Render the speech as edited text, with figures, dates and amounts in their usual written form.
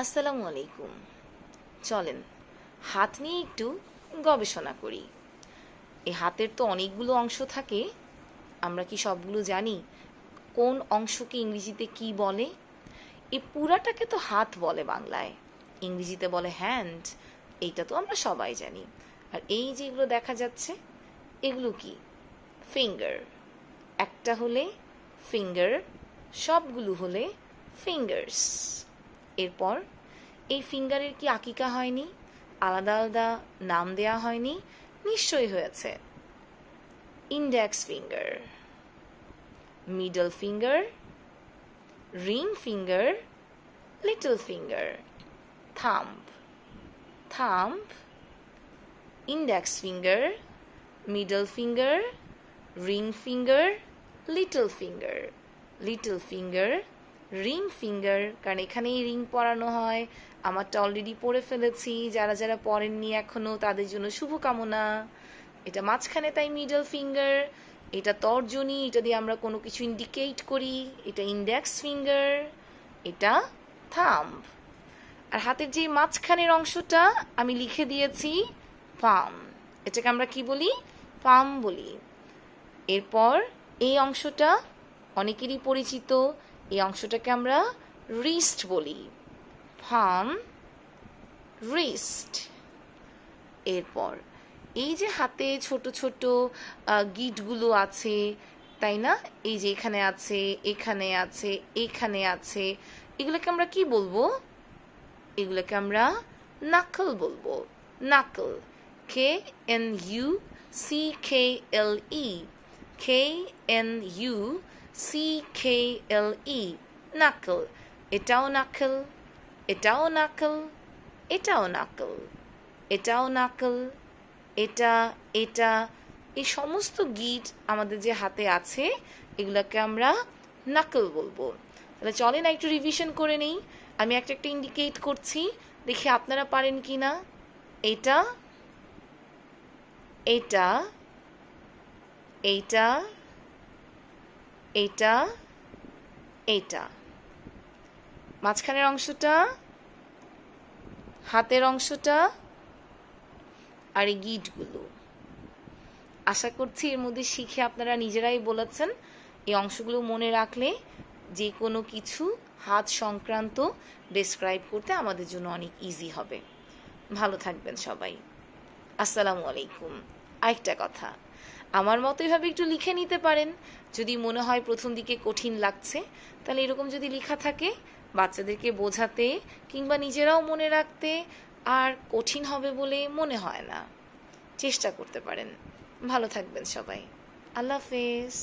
আসসালামু আলাইকুম। চলেন হাত নিয়ে একটু গবেষণা করি। এই হাতের তো অনেকগুলো অংশ থাকে, আমরা কি সবগুলো জানি কোন অংশকে ইংরেজিতে কি বলে? এই পুরাটাকে তো হাত বলে বাংলায়, ইংরেজিতে বলে হ্যান্ড। এইটা তো আমরা সবাই জানি। আর এই যেগুলো দেখা যাচ্ছে এগুলো কি? ফিঙ্গার। একটা হলে ফিঙ্গার, সবগুলো হলে ফিঙ্গার্স। এরপর এই ফিঙ্গারের কি আকিকা হয়নি, আলাদা আলাদা নাম দেয়া হয়নি? নিশ্চয়ই হয়েছে। Index finger, middle finger, ring finger, little finger, thumb. Thumb, index finger, middle finger, ring finger, little finger. Little finger, ring finger, কারণ এখানেই রিং পরানো হয়। আমারটা অলরেডি পরে ফেলেছি, যারা যারা পরেননি এখনো তাদের জন্য শুভকামনা। এটা মাঝখানে তাই মিডল ফিঙ্গার, এটা তর্জনী, এটা দিয়ে আমরা কোনো কিছু ইন্ডিকেট করি। এটা ইন্ডেক্স ফিঙ্গার, এটা থাম্ব। আর হাতের যে মাঝখানের অংশটা আমি লিখে দিয়েছি পাম, এটাকে আমরা কি বলি? পাম বলি। এরপর এই অংশটা অনেকেরই পরিচিত, এই অংশটাকে আমরা রিস্ট বলি। পাম, রিস্ট। এরপর এই যে হাতে ছোট ছোট গিঁটগুলো আছে, তাই না? এই যে এখানে আছে, এখানে আছে, এখানে আছে, এগুলোকে আমরা কি বলবো? এগুলোকে আমরা নাকল বলবো। Nakol, KNUCKLE, KNUCKLE, Nakol. এটাও নাকল, এটাও নাকল, এটাও নাকল, এটাও নাকল, এটা, এটা, এই সমস্ত গিট আমাদের যে হাতে আছে এগুলোকে আমরা নাকল বলবো। তাহলে চলেন একটু রিভিশন করে নেই। আমি একটা একটা ইন্ডিকেট করছি, দেখি আপনারা পারেন কি না। এটা, এটা, এইটা, এইটা, এইটা। মাঝখানের অংশটা, হাতের অংশটা, আর এই গিটগুলো। আশা করছি এর মধ্যে শিখে আপনারা নিজেরাই বলেছেন। এই অংশগুলো মনে রাখলে যে কোনো কিছু হাত সংক্রান্ত ডেসক্রাইব করতে আমাদের জন্য অনেক ইজি হবে। ভালো থাকবেন সবাই। আসসালামু আলাইকুম। আরেকটা কথা, আমার মতো এভাবে একটু লিখে নিতে পারেন। যদি মনে হয় প্রথম দিকে কঠিন লাগছে, তাহলে এরকম যদি লেখা থাকে বাচ্চাদেরকে বোঝাতে কিংবা নিজেরাও মনে রাখতে আর কঠিন হবে বলে মনে হয় না। চেষ্টা করতে পারেন। ভালো থাকবেন সবাই। আল্লাহ হাফেজ।